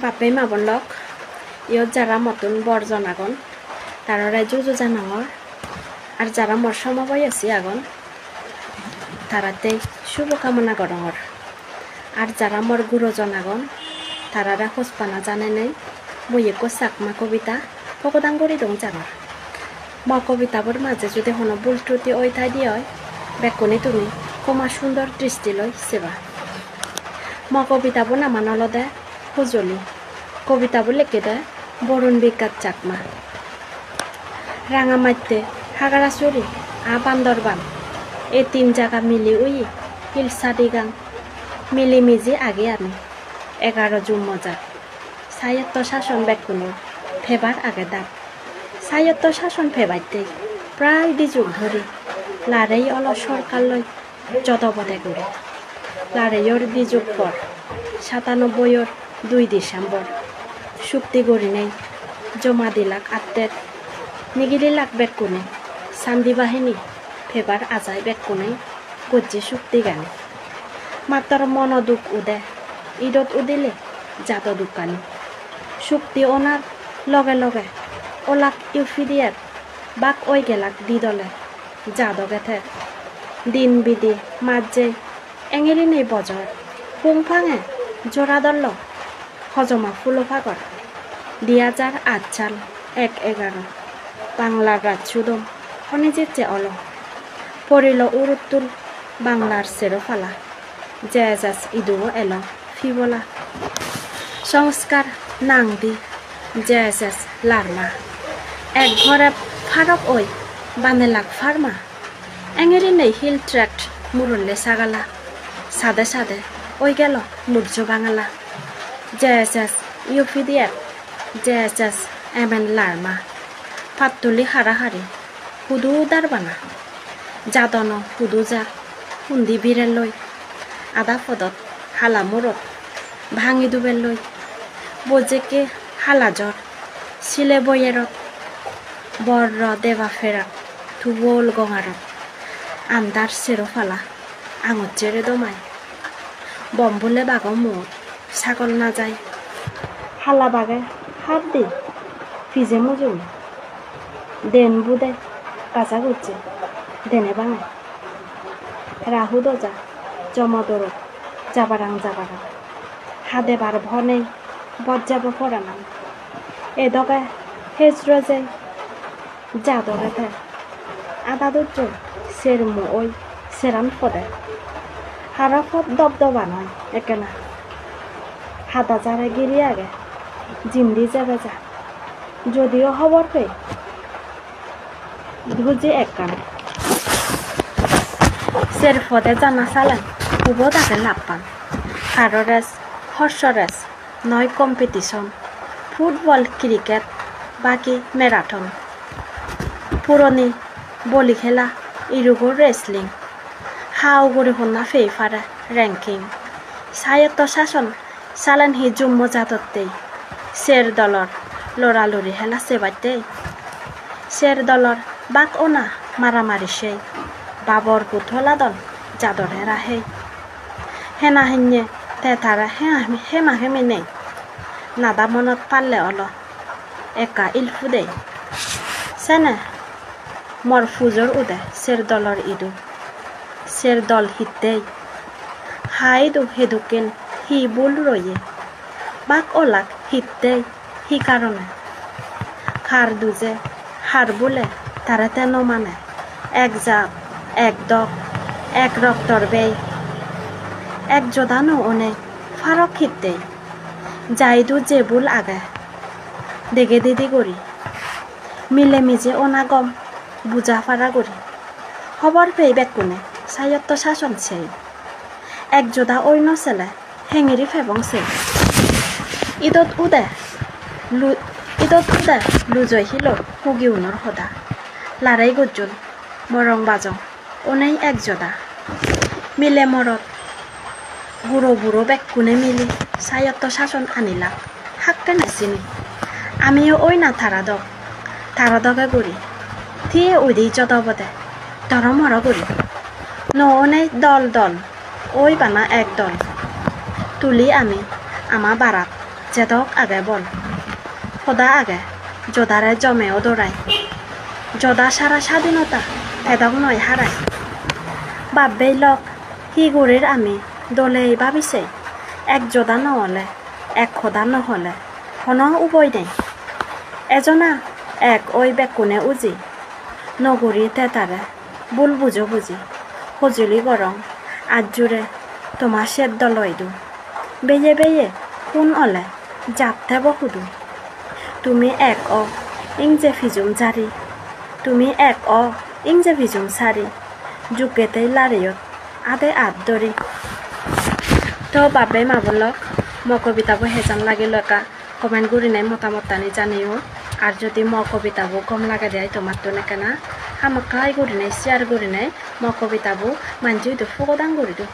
বাপে মাবলক ইয়ত যারা মতন বর্জন আগন তারা যুজু জানাঙর আর যারা মর সমবয় আছি আগন তারাতে শুভকামনা করঙর আর যারা মর গুরুজন আগন তারারা খোঁজপানা জানে নেই মই একো চাকমা কবিতা ভগদান করি দং জাঙর মর কবিতাবোর মাঝে যদি হনো ভুল ত্রুটি ওইঠাই দিয়ে হয় বেকুনি তুমি কমা সুন্দর দৃষ্টি লই সেবা মর কবিতাবো নামানলদে হুজলি কবিতাবো লেখে দে বরুণ বিজ্ঞাত চাকমা রাঙামাইতে হাগারাচুরি বান্দরবান এই 3 জায়গা মিলি উই হিলসাদি গাং মিলি মিজি আগে আমি 11 জুন মজা স্বায়ত্ত শাসন বেকুনি ফেবার আগে দাম স্বায়ত্ত শাসন ফেবাইতে প্রায় 2 যুগ ধরে লারেই অল সরকার লই যতবদে করে লারেইর 2 যুগ পর 97 2 ডিসেম্বর চুক্তি করি নেই জমা দিলাক আত্মের নিগিলি লাখ বেকুনে সান্দি বাহিনী ফেবার আজাই বেকুনে গজ্জি চুক্তি গানে মাত্র মন দুঃখ উদে ঈদত উদিলে জাত দোকানি চুক্তি ওনার লগে লগে ওলাক ইউফিডিয়ার বাক ওই গেলাক দি দলে জাদগেথে দিন বিদি মাঝে এঙেরি নেই বজর পুংফাঙে জোড়া দল হজমা ফুলো ফাগর 2008 সাল 1/11 বাংলার রাত সুদম খনিজের চে অল পড়িল উরুত্তুল বাংলার সেরোফালা জেজাস ইদুও এল ফিবলা সংস্কার নাংদি জেজাস লারমা এক ঘরে ফারক ওই বানেলাক ফার্মা এঙেরি নেই হিল ট্র্যাক্ট মুরল্লে সাগালা সাদে সাদে ওই গেল মুর্জ বাঙালা জেজাস ইউফিডিয়ার জেজাস এমেন লারমা ফাতুলি হারাহারি হুদু দারবানা জাদন হুদু যা হুন্দি বিরেল লই আদা ফদত হালা মুরত ভাঙি দুবেল লই বজেকে হালা জ্বর সিলে বইয়েরত বর্র দেবা ফেরা থুবল গঙারত আন্দার সেরোফালা আঙুর চেরে দমায় বম্বলে বাগ মুখ ছাগল না যায় হালা বাগে হাত দি ফিজে মজুম দেন বুদে কাঁচা গুচ্ছে দেনে বাঙে রাহু দজা জমদর যাবারাং হাদে বার ভনে বজ্জাব ফরানাম এদকে হেজর যে জাদরেতে আদা দুজ সেরমু ওই সেরান ফদে হারা ফদ দবদবা নয় একেনা হাদা যারে গিরি আগে জিন্দি যাবে যা যদিও খবর পেয়ে ধুজি এক কান সের ফদে জানা চালেন খুবও তাকে লাভ পান কারো রেস হর্ষ রেস নয় কম্পিটিশন ফুটবল ক্রিকেট বাকি ম্যারাথন পুরনি বলি খেলা ইরুগোর রেসলিং হাও গড়ি হন্না ফেইফারে র্যাঙ্কিং স্বায়ত্ত শাসন চালেন হি জুম্ম জাততেই সের দলর লড়ালড়ি হেলা সেবাইতেই সের দলর বাক ওনা মারামারি সেই বাবর পুথলা দল জাদরে রাহে হেনা হেnye তে তারা হেমা হেমি নেই নাদা মনত পারলে অল একা ইলফু দেই সেনে মর ফুজর উদে সের দলর ইদু সের দল হিতেই হাইদু হেদুকেন হি বুল রয়ে বাক ওলাক হিতেই হি কারণে খার দুজে হার বলে তারা তেন মানে এক জাপ এক দক এক রক্তর বেই এক জদানো ওনে ফারক হিতেই যাইদু যে বুল আগে দেগে দিদি করি মিলে মিজে অনাগম বুঝা ফারা করি খবর পেয়ে বেকুনে স্বায়ত্ত শাসন সেই এক যোদা অন্য ছেলে হেঙেরি ফেবং সে ঈদত উদে লুজয় হিল হুগি উনর সদা লারাই গজ্জুল মরং বাজং অনেই এক যোদা মিলে মরত বুড়ো বেকুনে মিলি স্বায়ত্ত শাসন আনিলা হাক্কে নাচিনি আমিও ওই না থারাদকে করি থিয়ে উদি যতবদে ধরমর করি ননেই দল ওই বানা এক দল তুলি আমি আমা বারাক যেদক আগে বল সদা আগে যোদারে জমেও দৌড়ায় যদা সারা স্বাধীনতা এদক নয় হারায় বাব্বেই লক হি গুড়ির আমি দলেই ভাবিছে এক যোদা নহলে এক খোদা নহলে কোনো উপায় নেই এজনা এক ওই বেকুনে উজি নগরী তেতারে বুল বুঝো বুঝি সজুলি গরম আজ জুড়ে তোমার সেদ্ধ লইদু বেয়ে বেয়ে কোন অলে যাতে বহুদু তুমি এক ইংজে ফিজুম জারি তুমি এক ইংজে ফিজুম সারি যুগেতেই লারিয়ত আদে আদ দরি তো বাবে মাবলক মই কবিতাবো হেজান লাগিল একা কমেন্ট করি নাই মতামত টানি জানিও আর যদি মই কবিতাবো কম লাগে দেয় তোমার তো নেকেনা আমাকে করি নাই শেয়ার করি নাই মই কবিতাবো মানছি তো ফুকদান করি দিও